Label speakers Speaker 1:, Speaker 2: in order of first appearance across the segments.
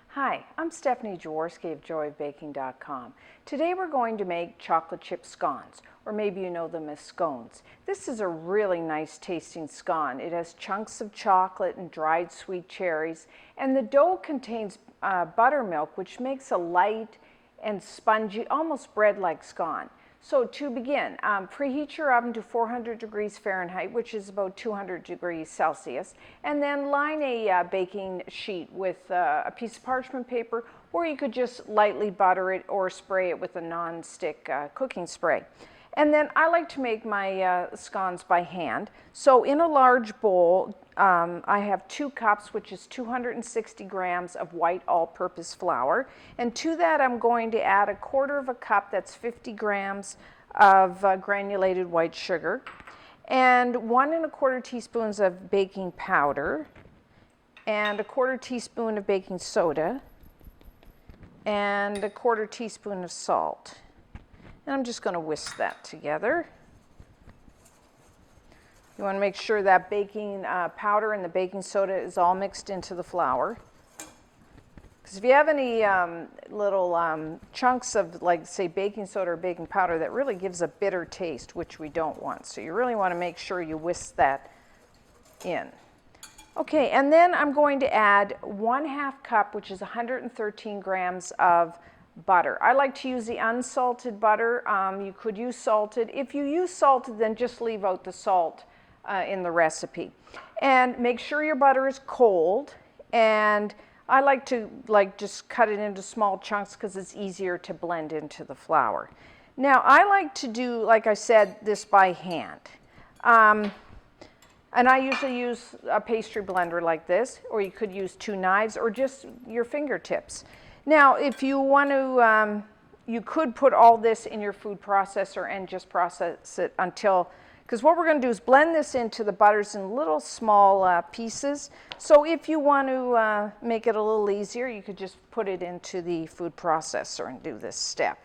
Speaker 1: Hi, I'm Stephanie Jaworski of joyofbaking.com. Today we're going to make chocolate chip scones, or maybe you know them as scones. This is a really nice tasting scone. It has chunks of chocolate and dried sweet cherries, and the dough contains buttermilk, which makes a light and spongy, almost bread-like scone. So to begin, preheat your oven to 400 degrees Fahrenheit, which is about 200 degrees Celsius, and then line a baking sheet with a piece of parchment paper, or you could just lightly butter it or spray it with a non-stick cooking spray. And then I like to make my scones by hand. So in a large bowl, I have 2 cups, which is 260 grams of white all-purpose flour. And to that, I'm going to add 1/4 cup, that's 50 grams of granulated white sugar, and 1 1/4 teaspoons of baking powder, and 1/4 teaspoon of baking soda, and 1/4 teaspoon of salt. And I'm just going to whisk that together. You want to make sure that baking powder and the baking soda is all mixed into the flour. Because if you have any little chunks of, like, say, baking soda or baking powder, that really gives a bitter taste, which we don't want. So you really want to make sure you whisk that in. Okay, and then I'm going to add 1/2 cup, which is 113 grams of butter. I like to use the unsalted butter. You could use salted. If you use salted, then just leave out the salt in the recipe. And make sure your butter is cold. And I like to just cut it into small chunks because it's easier to blend into the flour. Now I like to do, like I said, this by hand. And I usually use a pastry blender like this, or you could use 2 knives or just your fingertips. Now, if you want to, you could put all this in your food processor and just process it until, because what we're going to do is blend this into the butters in little small pieces. So if you want to make it a little easier, you could just put it into the food processor and do this step.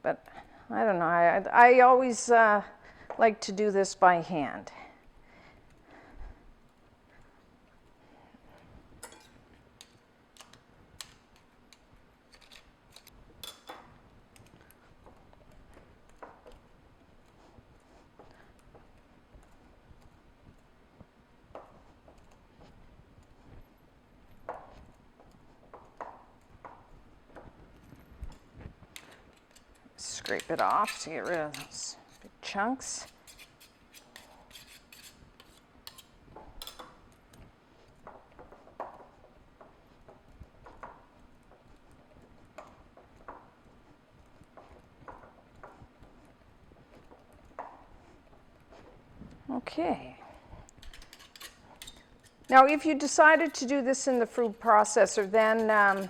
Speaker 1: But I don't know, I always like to do this by hand. Scrape it off to get rid of those big chunks. Okay. Now, if you decided to do this in the food processor, then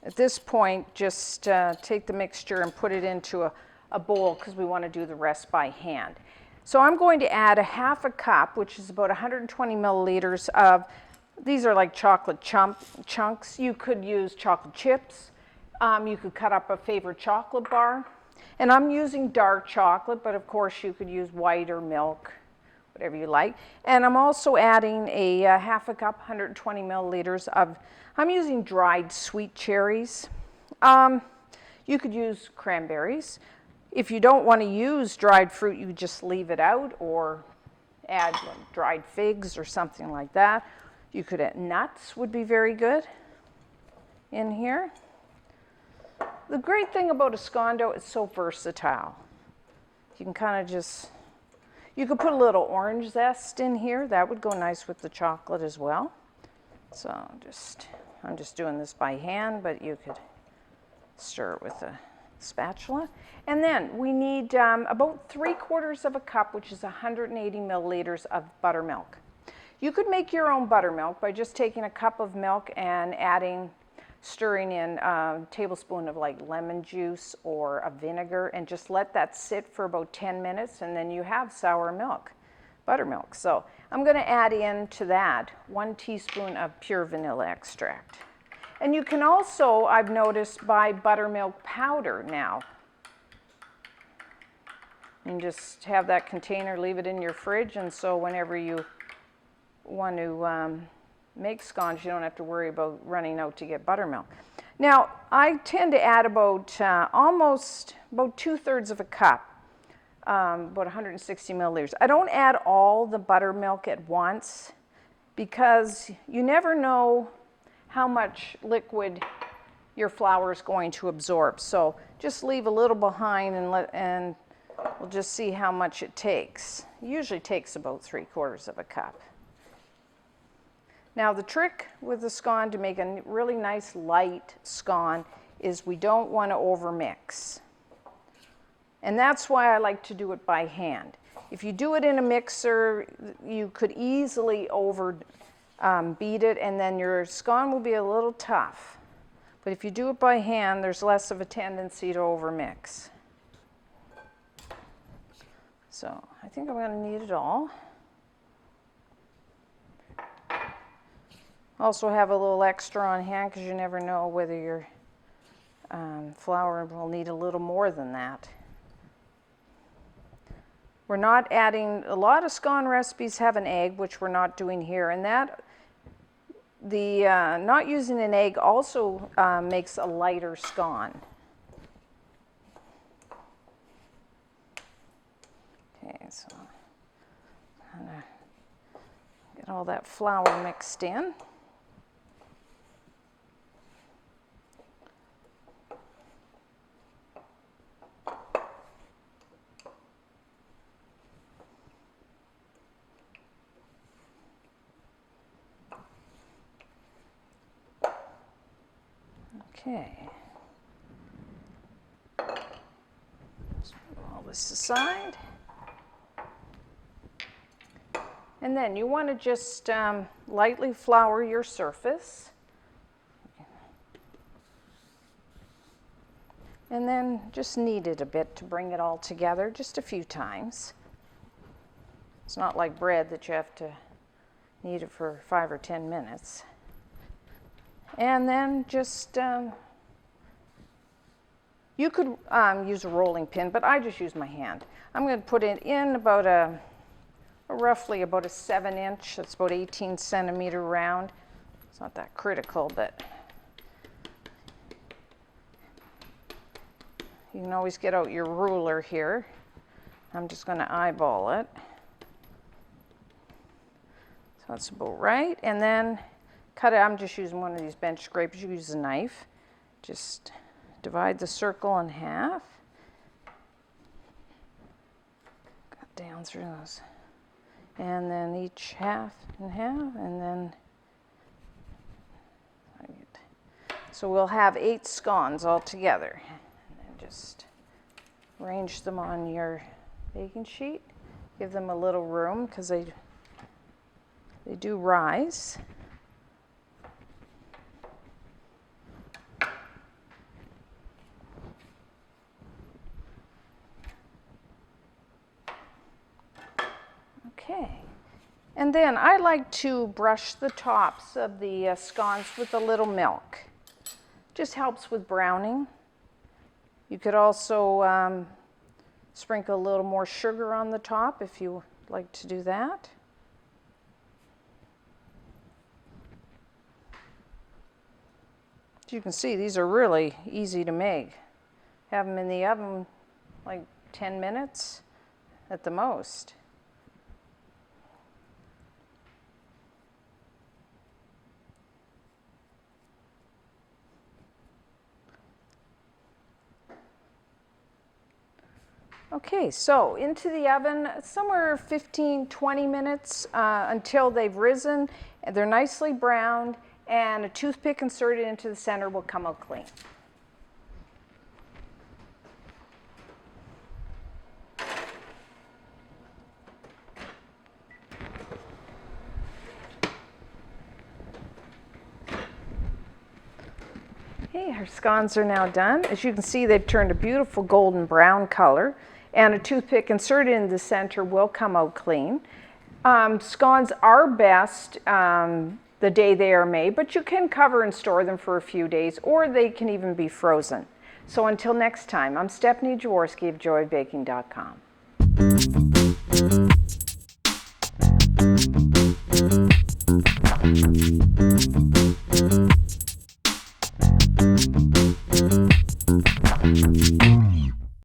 Speaker 1: at this point, just take the mixture and put it into a bowl, because we want to do the rest by hand. So I'm going to add 1/2 cup, which is about 120 milliliters of, these are like chocolate chunks. You could use chocolate chips. You could cut up a favorite chocolate bar. And I'm using dark chocolate, but of course you could use white or milk, whatever you like. And I'm also adding a 1/2 cup, 120 milliliters of, I'm using dried sweet cherries. You could use cranberries. If you don't want to use dried fruit, you just leave it out, or add dried figs or something like that. You could add nuts, would be very good in here. The great thing about a scone dough, it's so versatile. You can kind of just, you could put a little orange zest in here. That would go nice with the chocolate as well. So I'm just doing this by hand, but you could stir it with a spatula. And then we need about 3/4 cup, which is 180 milliliters of buttermilk. You could make your own buttermilk by just taking a cup of milk and stirring in a tablespoon of like lemon juice or a vinegar, and just let that sit for about 10 minutes, and then you have sour milk, buttermilk. So I'm going to add into that 1 teaspoon of pure vanilla extract. And you can also, I've noticed, buy buttermilk powder now. And just have that container, leave it in your fridge, and so whenever you want to make scones, you don't have to worry about running out to get buttermilk. Now, I tend to add about almost about 2/3 of a cup, about 160 milliliters. I don't add all the buttermilk at once because you never know how much liquid your flour is going to absorb. So just leave a little behind and we'll just see how much it takes. It usually takes about 3/4 of a cup. Now the trick with the scone to make a really nice light scone is we don't want to overmix. And that's why I like to do it by hand. If you do it in a mixer, you could easily beat it, and then your scone will be a little tough. But if you do it by hand, there's less of a tendency to overmix. So I think I'm going to need it all. Also have a little extra on hand because you never know whether your flour will need a little more than that. We're not adding, a lot of scone recipes have an egg, which we're not doing here, and that not using an egg also makes a lighter scone. Okay, so I'm gonna get all that flour mixed in. Okay. Let's move all this aside. And then you want to just lightly flour your surface. And then just knead it a bit to bring it all together, just a few times. It's not like bread that you have to knead it for 5 or 10 minutes. And then just, you could use a rolling pin, but I just use my hand. I'm going to put it in about roughly about a 7-inch, that's about 18 centimeter round. It's not that critical, but you can always get out your ruler here. I'm just going to eyeball it. So that's about right. And then cut it. I'm just using one of these bench scrapers. You use a knife. Just divide the circle in half. Cut down through those. And then each half in half, and then so we'll have 8 scones all together. And then just arrange them on your baking sheet. Give them a little room because they do rise. Okay, and then I like to brush the tops of the scones with a little milk. Just helps with browning. You could also sprinkle a little more sugar on the top if you like to do that. As you can see, these are really easy to make. Have them in the oven like 10 minutes at the most. Okay, so into the oven somewhere 15-20 minutes until they've risen. They're nicely browned, and a toothpick inserted into the center will come out clean. Okay, our scones are now done. As you can see, they've turned a beautiful golden brown color. And a toothpick inserted in the center will come out clean. Scones are best the day they are made, but you can cover and store them for a few days, or they can even be frozen. So until next time, I'm Stephanie Jaworski of joyofbaking.com.